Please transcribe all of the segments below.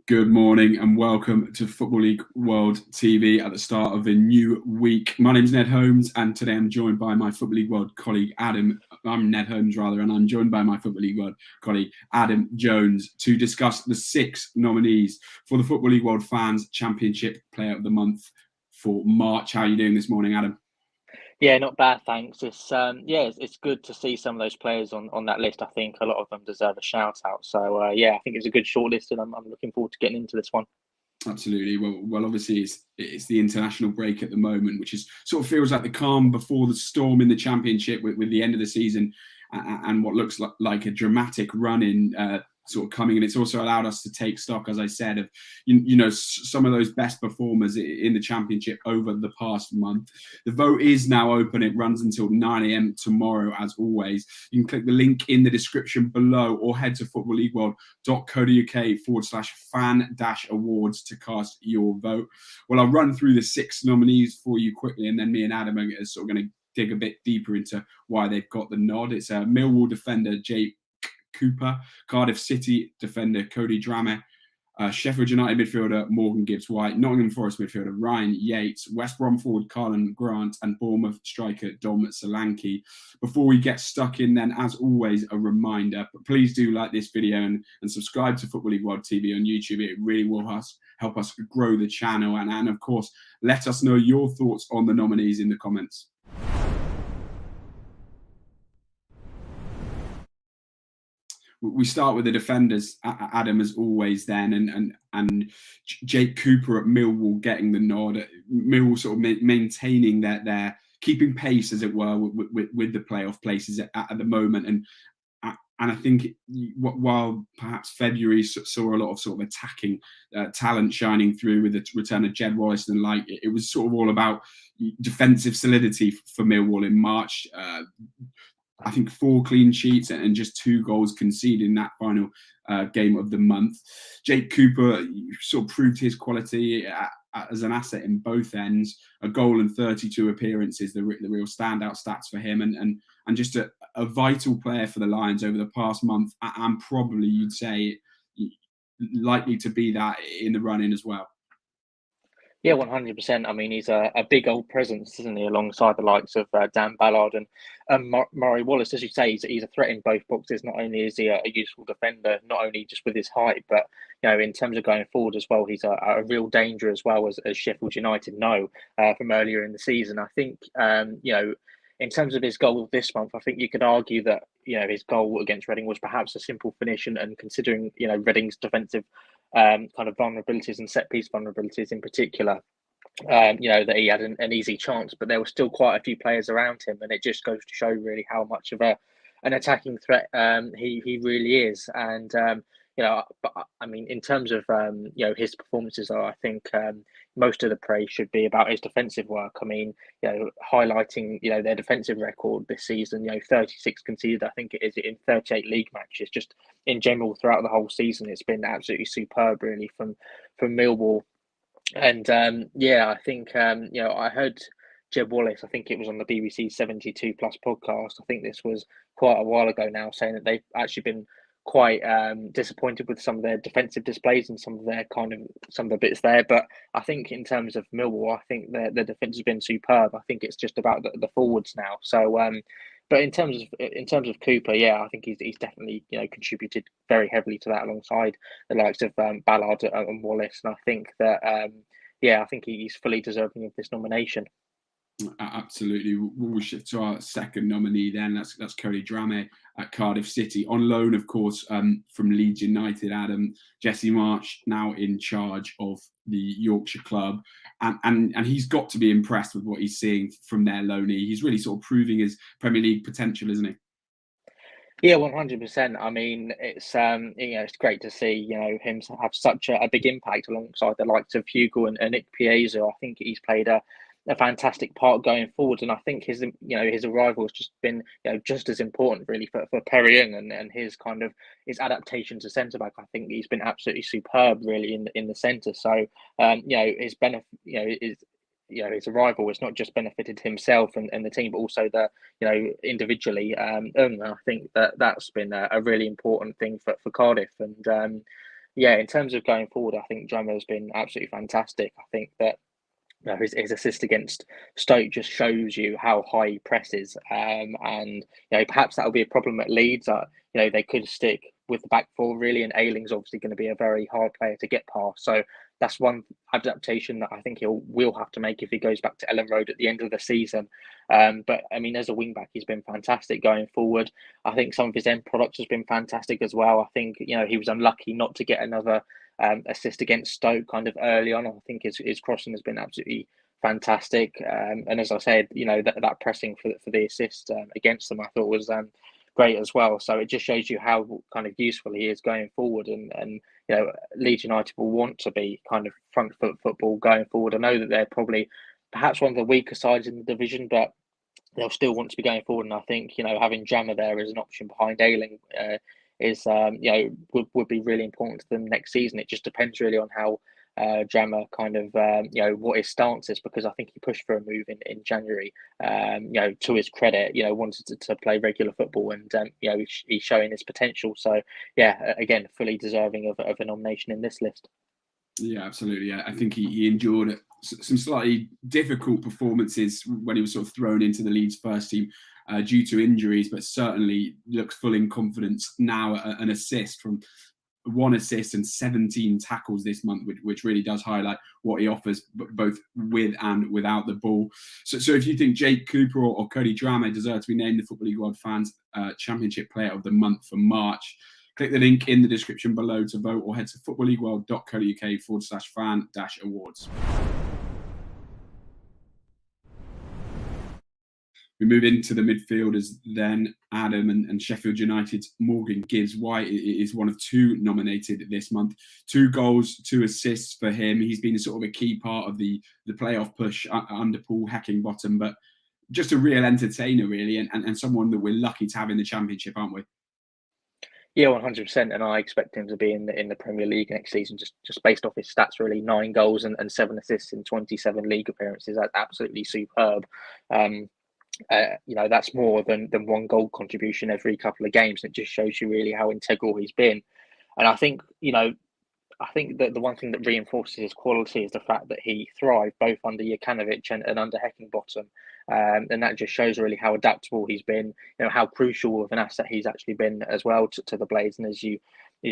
Good morning and welcome to Football League World TV at the start of a new week. My name's Ned Holmes and today I'm joined by my Football League World colleague Adam. I'm Ned Holmes rather, and I'm joined by my Football League World colleague Adam Jones to discuss the 6 nominees for the Football League World Fans Championship Player of the Month for March. How are you doing this morning, Adam? Yeah, not bad, thanks. It's good to see some of those players on that list. I think a lot of them deserve a shout out. So I think it's a good shortlist, and I'm looking forward to getting into this one. Absolutely. Well, obviously it's the international break at the moment, which is sort of feels like the calm before the storm in the championship with the end of the season and what looks like a dramatic run in sort of coming. And it's also allowed us to take stock, as I said, of some of those best performers in the championship over the past month. The vote is now open. It runs until 9 a.m. tomorrow, as always. You can click the link in the description below or head to footballleagueworld.co.uk/fan-awards to cast your vote. Well, I'll run through the 6 nominees for you quickly, and then me and Adam are sort of going to dig a bit deeper into why they've got the nod. It's Millwall defender Jake Cooper, Cardiff City defender Cody Drameh, Sheffield United midfielder Morgan Gibbs-White, Nottingham Forest midfielder Ryan Yates, West Brom forward Carlin Grant, and Bournemouth striker Dom Solanke. Before we get stuck in, then, as always, a reminder, please do like this video and subscribe to Football League World TV on YouTube. It really will help us grow the channel. And of course, let us know your thoughts on the nominees in the comments. We start with the defenders, Adam, as always. Then and Jake Cooper at Millwall getting the nod. Millwall sort of maintaining their keeping pace, as it were, with the playoff places at the moment. And I think while perhaps February saw a lot of sort of attacking talent shining through with the return of Jed Wallace and it was sort of all about defensive solidity for Millwall in March. I think 4 clean sheets and just 2 goals conceded in that final game of the month. Jake Cooper sort of proved his quality as an asset in both ends. A goal and 32 appearances, the real standout stats for him, and just a vital player for the Lions over the past month, and probably you'd say likely to be that in the run-in as well. Yeah, 100%. I mean, he's a big old presence, isn't he, alongside the likes of Dan Ballard and Murray Wallace. As you say, he's a threat in both boxes. Not only is he a useful defender, not only just with his height, but in terms of going forward as well, he's a real danger as well, as Sheffield United know from earlier in the season. I think in terms of his goal this month, I think you could argue that his goal against Reading was perhaps a simple finish, and considering Reading's defensive kind of vulnerabilities and set piece vulnerabilities in particular, that he had an easy chance, but there were still quite a few players around him, and it just goes to show really how much of an attacking threat he really is. And but I mean, in terms of his performances, I think most of the praise should be about his defensive work. I mean, highlighting their defensive record this season. 36 conceded, I think it is, in 38 league matches. Just in general throughout the whole season, it's been absolutely superb, really, from Millwall. And I think I heard Jed Wallace, I think it was on the BBC 72 Plus podcast. I think this was quite a while ago now, saying that they've actually been quite disappointed with some of their defensive displays and some of the bits there. But I think in terms of Millwall, I think their defense has been superb. I think it's just about the forwards now. So but in terms of Cooper, I think he's definitely contributed very heavily to that, alongside the likes of Ballard and Wallace. And I think that I think he's fully deserving of this nomination. Absolutely. We'll shift to our second nominee then. That's Cody Drameh at Cardiff City, on loan, of course, from Leeds United. Adam, Jesse Marsch now in charge of the Yorkshire club, and he's got to be impressed with what he's seeing from their loanee. He's really sort of proving his Premier League potential, isn't he? Yeah, 100%. I mean, it's great to see him have such a big impact alongside the likes of Hugo and Nick Piezo. I think he's played a fantastic part going forward, and I think his arrival has just been just as important, really, for Perry Young and his adaptation to centre back. I think he's been absolutely superb, really, in the centre. So his benefit his arrival has not just benefited himself and the team, but also individually. I think that's been a really important thing for Cardiff. And Yeah, in terms of going forward, I think Jomo has been absolutely fantastic. I think that his assist against Stoke just shows you how high he presses, and perhaps that'll be a problem at Leeds. They could stick with the back four really, and Ayling's obviously going to be a very hard player to get past. So that's one adaptation that I think will have to make if he goes back to Ellen Road at the end of the season. But I mean, as a wing back, he's been fantastic going forward. I think some of his end products has been fantastic as well. I think he was unlucky not to get another assist against Stoke kind of early on. I think his crossing has been absolutely fantastic. And as I said, that pressing for the assist against them, I thought was great as well. So it just shows you how kind of useful he is going forward. And Leeds United will want to be kind of front foot football going forward. I know that they're probably perhaps one of the weaker sides in the division, but they'll still want to be going forward. And I think having Jammer there as an option behind Ayling is would be really important to them next season. It just depends really on how Jammer kind of what his stance is, because I think he pushed for a move in January. To his credit, wanted to play regular football, and he's showing his potential. So yeah, again, fully deserving of a nomination in this list. Yeah, absolutely. I think he endured some slightly difficult performances when he was sort of thrown into the Leeds first team due to injuries, but certainly looks full in confidence now. An assist from 1 assist and 17 tackles this month, which really does highlight what he offers both with and without the ball. So if you think Jake Cooper or Cody Drameh deserve to be named the Football League World Fans Championship Player of the Month for March, click the link in the description below to vote, or head to footballleagueworld.co.uk/fan-awards. We move into the midfielders then, Adam, and Sheffield United's Morgan Gibbs-White is one of 2 nominated this month. 2 goals, 2 assists for him. He's been sort of a key part of the playoff push under Paul Heckingbottom, but just a real entertainer, really, and someone that we're lucky to have in the Championship, aren't we? Yeah, 100%, and I expect him to be in the Premier League next season. Just based off his stats, really, 9 goals and 7 assists in 27 league appearances. That's absolutely superb. That's more than 1 goal contribution every couple of games. It just shows you really how integral he's been. And I think that the one thing that reinforces his quality is the fact that he thrived both under Jokanovic and under Heckingbottom. And that just shows really how adaptable he's been, how crucial of an asset he's actually been as well to the Blades. And as you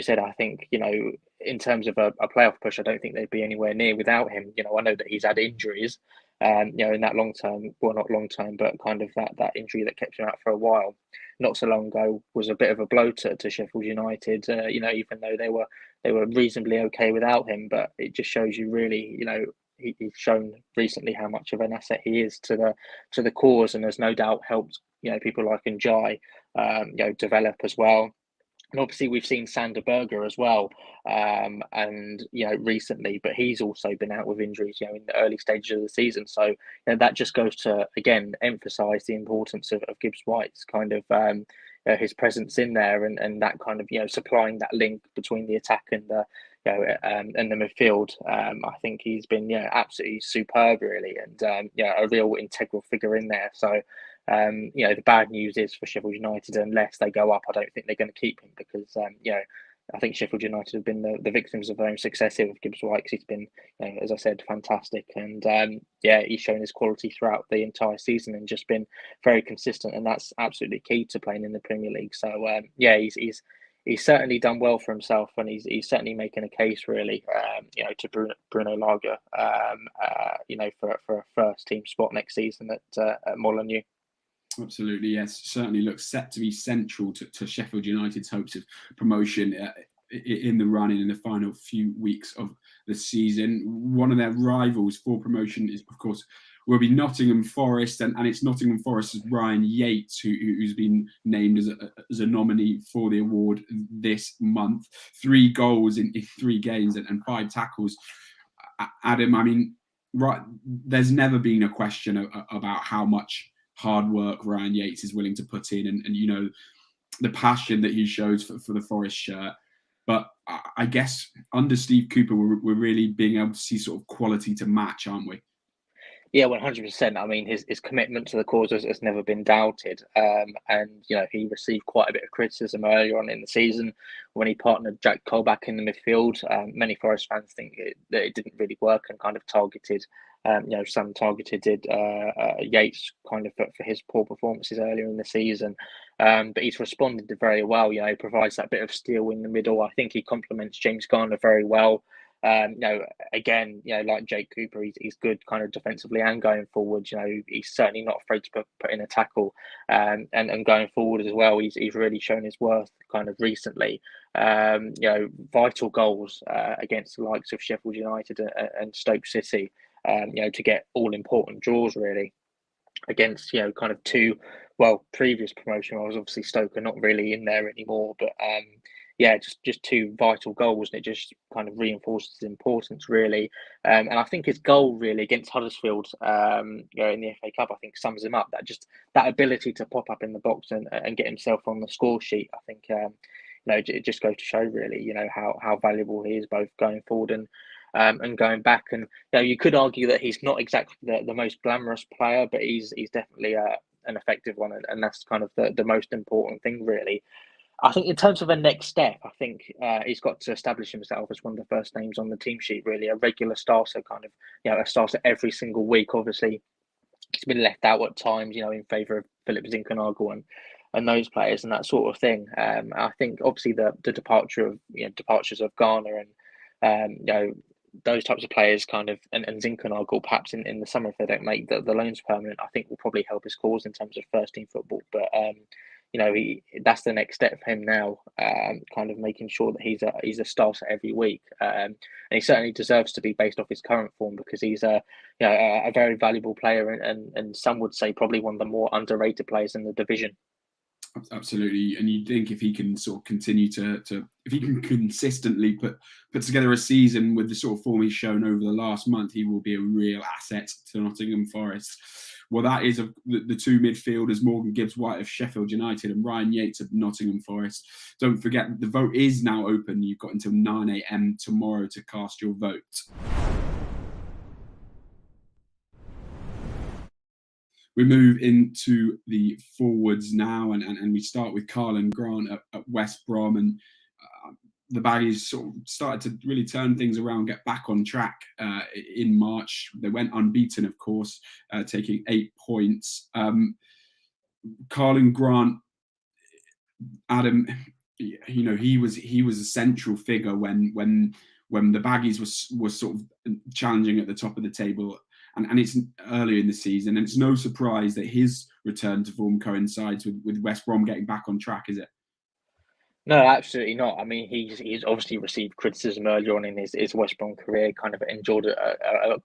said, I think, in terms of a playoff push, I don't think they'd be anywhere near without him. I know that he's had injuries, in that long term, well, not long term, but kind of that injury that kept him out for a while. Not so long ago was a bit of a blow to Sheffield United, even though they were reasonably okay without him. But it just shows you really, he's shown recently how much of an asset he is to the cause, and has no doubt helped people like Njai develop as well. And obviously we've seen Sander Berger as well, and recently, but he's also been out with injuries, in the early stages of the season. So that just goes to again emphasise the importance of Gibbs-White's kind of his presence in there, and that kind of supplying that link between the attack and the and the midfield. I think he's been absolutely superb, really, and a real integral figure in there. So. The bad news is for Sheffield United, unless they go up, I don't think they're going to keep him, because I think Sheffield United have been the victims of their own success here with Gibbs-White, because he's been, as I said, fantastic, and he's shown his quality throughout the entire season and just been very consistent, and that's absolutely key to playing in the Premier League. So he's certainly done well for himself, and he's certainly making a case, really, to Bruno Lage, for a first team spot next season at Molineux. Absolutely, yes. Certainly looks set to be central to Sheffield United's hopes of promotion in the run in the final few weeks of the season. One of their rivals for promotion is, of course, will be Nottingham Forest, and it's Nottingham Forest's Ryan Yates who's been named as a nominee for the award this month. 3 goals in 3 games and 5 tackles. Adam, I mean, right, there's never been a question about how much hard work Ryan Yates is willing to put in, and the passion that he shows for the Forest shirt. But I guess under Steve Cooper, we're really being able to see sort of quality to match, aren't we? Yeah, 100%. I mean, his commitment to the cause has never been doubted. And he received quite a bit of criticism earlier on in the season when he partnered Jack Colback in the midfield. Many Forest fans think that it didn't really work and kind of targeted. Some targeted Yates kind of for his poor performances earlier in the season. But he's responded very well. He provides that bit of steel in the middle. I think he complements James Garner very well. Um, you know, Again, like Jake Cooper, he's good kind of defensively and going forward. He's certainly not afraid to put in a tackle, and going forward as well. He's really shown his worth kind of recently. Vital goals against the likes of Sheffield United and Stoke City. To get all important draws really against kind of two previous promotion roles. Obviously Stoke are not really in there anymore, but just two vital goals, and it just kind of reinforces his importance really. And I think his goal really against Huddersfield in the FA Cup, I think sums him up. That ability to pop up in the box and get himself on the score sheet, I think it just goes to show really how valuable he is both going forward and going back. And you could argue that he's not exactly the most glamorous player, but he's definitely an effective one, and that's kind of the most important thing, really. I think in terms of a next step, I think he's got to establish himself as one of the first names on the team sheet, really, a regular starter, kind of, a starter every single week. Obviously, he's been left out at times, in favour of Philip Zinkernagel and those players and that sort of thing. I think obviously the departures of Garner and those types of players kind of and Zinkernagel perhaps in the summer, if they don't make the loans permanent, I think will probably help his cause in terms of first team football. But that's the next step for him now, kind of making sure that he's a starter every week, and he certainly deserves to be based off his current form, because he's a very valuable player, and some would say probably one of the more underrated players in the division. Absolutely, and you think if he can sort of continue to if he can consistently put together a season with the sort of form he's shown over the last month, he will be a real asset to Nottingham Forest. Well, that is the two midfielders, Morgan Gibbs-White of Sheffield United and Ryan Yates of Nottingham Forest. Don't forget, the vote is now open. You've got until 9 a.m. tomorrow to cast your vote. We move into the forwards now, and we start with Karlan Grant at West Brom. And the Baggies sort of started to really turn things around, get back on track in March. They went unbeaten, of course, taking 8 points. Karlan Grant, Adam, he was a central figure when the Baggies was sort of challenging at the top of the table. And it's earlier in the season, and it's no surprise that his return to form coincides with West Brom getting back on track, is it? No, absolutely not. I mean, he's obviously received criticism earlier on in his West Brom career. Kind of endured a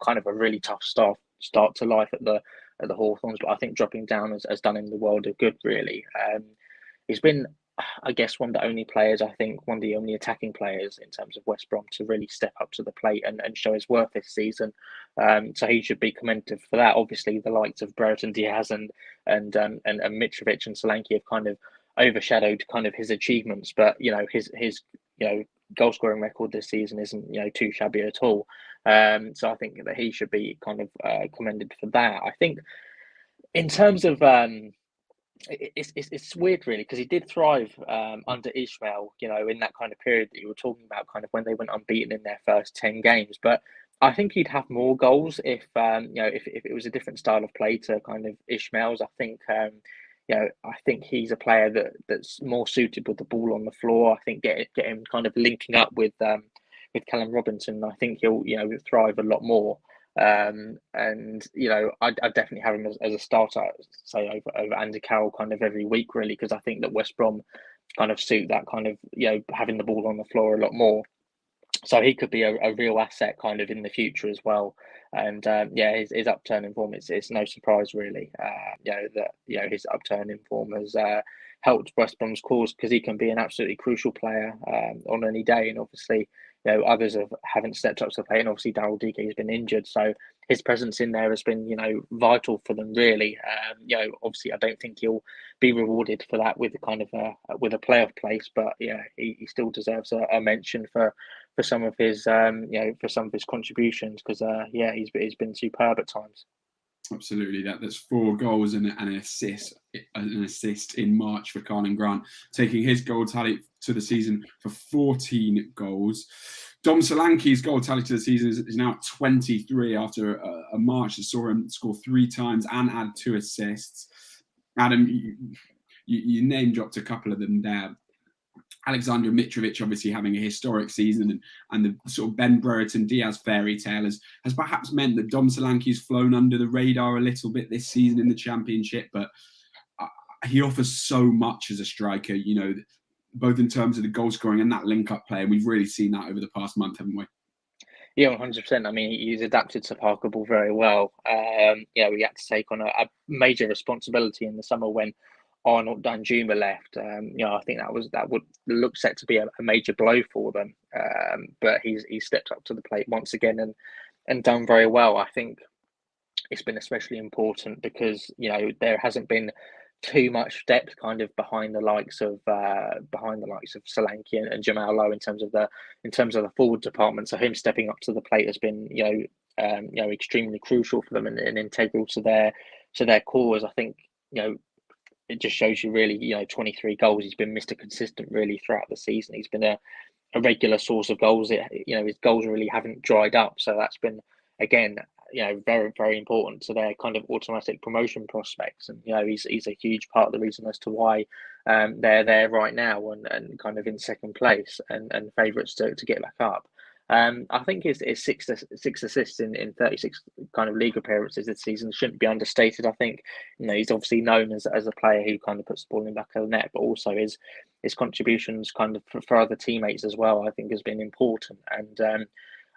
kind of a really tough start to life at the Hawthorns, but I think dropping down has done him the world of good, really. He's been, I guess, one of the only players, I think, one of the only attacking players in terms of West Brom to really step up to the plate and show his worth this season. So he should be commended for that. Obviously, the likes of Brereton Diaz and Mitrovic and Solanke have kind of overshadowed kind of his achievements, but his goal scoring record this season isn't too shabby at all. So I think that he should be kind of commended for that. I think in terms of it's weird really, because he did thrive under Ishmael, in that kind of period that you were talking about, kind of when they went unbeaten in their first 10 games. But I think he'd have more goals if it was a different style of play to kind of Ishmael's. I think I think he's a player that's more suited with the ball on the floor. I think get him kind of linking up with Callum Robinson. I think he'll thrive a lot more. And I definitely have him as a starter, say over Andy Carroll kind of every week really, because I think that West Brom kind of suit that kind of having the ball on the floor a lot more. So he could be a real asset kind of in the future as well. And his upturn in form, it's no surprise really. That his upturn in form has helped West Brom's cause, because he can be an absolutely crucial player on any day. And obviously, others haven't stepped up to the plate, and obviously Daryl Dike has been injured, so his presence in there has been vital for them really. Obviously I don't think he'll be rewarded for that with kind of with a playoff place, but he still deserves a mention for some of his for some of his contributions, because he's been superb at times. Absolutely, that's 4 goals and an assist in March for Carlin Grant, taking his goal tally to the season for 14 goals. Dom Solanke's goal tally to the season is now at 23 after a March that saw him score 3 times and add 2 assists. Adam, you name dropped a couple of them there. Alexander Mitrovic obviously having a historic season, and the sort of Ben Brereton Diaz fairy tale has perhaps meant that Dom Solanke's flown under the radar a little bit this season in the Championship, but he offers so much as a striker, you know, both in terms of the goal scoring and that link-up play. We've really seen that over the past month, haven't we? Yeah, 100%. I mean, he's adapted to Parker Ball very well. Yeah, we had to take on a major responsibility in the summer when Arnold Danjuma left. You know, I think that would look set to be a major blow for them. But he's stepped up to the plate once again and done very well. I think it's been especially important because, you know, there hasn't been too much depth kind of behind the likes of Solanke and Jamal Lowe in terms of the forward department. So him stepping up to the plate has been, you know, extremely crucial for them and integral to their cause. I think, you know, it just shows you really, you know, 23 goals. He's been Mr. Consistent really throughout the season. He's been a regular source of goals. You know, his goals really haven't dried up. So that's been, again, you know, very, very important to their kind of automatic promotion prospects. And, you know, he's a huge part of the reason as to why they're there right now and kind of in second place and favourites to get back up. I think his six assists in 36 kind of league appearances this season shouldn't be understated. I think, you know, he's obviously known as a player who kind of puts the ball in the back of the net, but also his contributions kind of for other teammates as well, I think has been important. And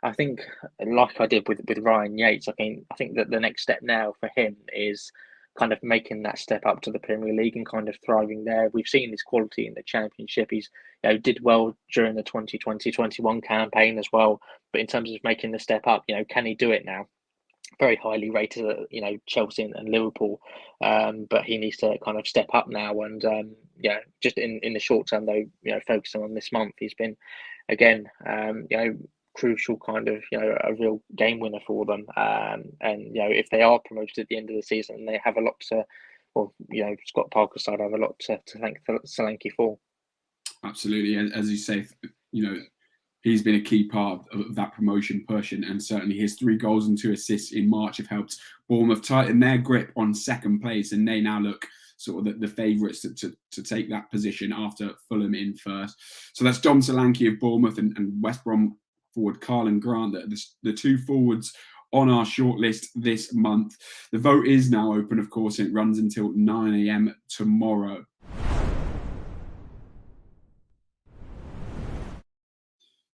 I think, like I did with Ryan Yates, I think that the next step now for him is kind of making that step up to the Premier League and kind of thriving there. We've seen his quality in the Championship. He's, you know, did well during the 2020-21 campaign as well. But in terms of making the step up, you know, can he do it now? Very highly rated at, you know, Chelsea and Liverpool, but he needs to kind of step up now. And yeah, just in the short term though, you know, focusing on this month, he's been again, you know, crucial kind of, you know, a real game winner for them. And you know, if they are promoted at the end of the season, they have a lot to, well, you know, Scott Parker's side have a lot to thank Solanke for. Absolutely, as you say, you know, he's been a key part of that promotion push, and certainly his 3 goals and 2 assists in March have helped Bournemouth tighten their grip on second place, and they now look sort of the favourites to take that position after Fulham in first. So that's Dom Solanke of Bournemouth and West Brom forward Carlin Grant, the 2 forwards on our shortlist this month. The vote is now open, of course, and it runs until 9 a.m. tomorrow.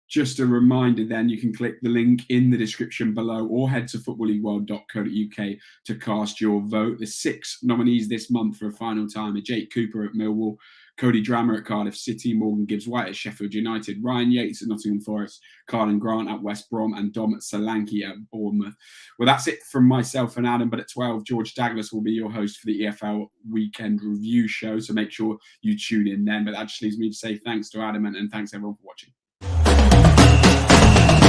Just a reminder then, you can click the link in the description below or head to footballleagueworld.co.uk to cast your vote. The 6 nominees this month for a final time are Jake Cooper at Millwall, Cody Drammer at Cardiff City, Morgan Gibbs-White at Sheffield United, Ryan Yates at Nottingham Forest, Carlin Grant at West Brom, and Dom Solanke at Bournemouth. Well, that's it from myself and Adam, but at 12, George Douglas will be your host for the EFL Weekend Review Show, so make sure you tune in then. But that just leaves me to say thanks to Adam and thanks everyone for watching.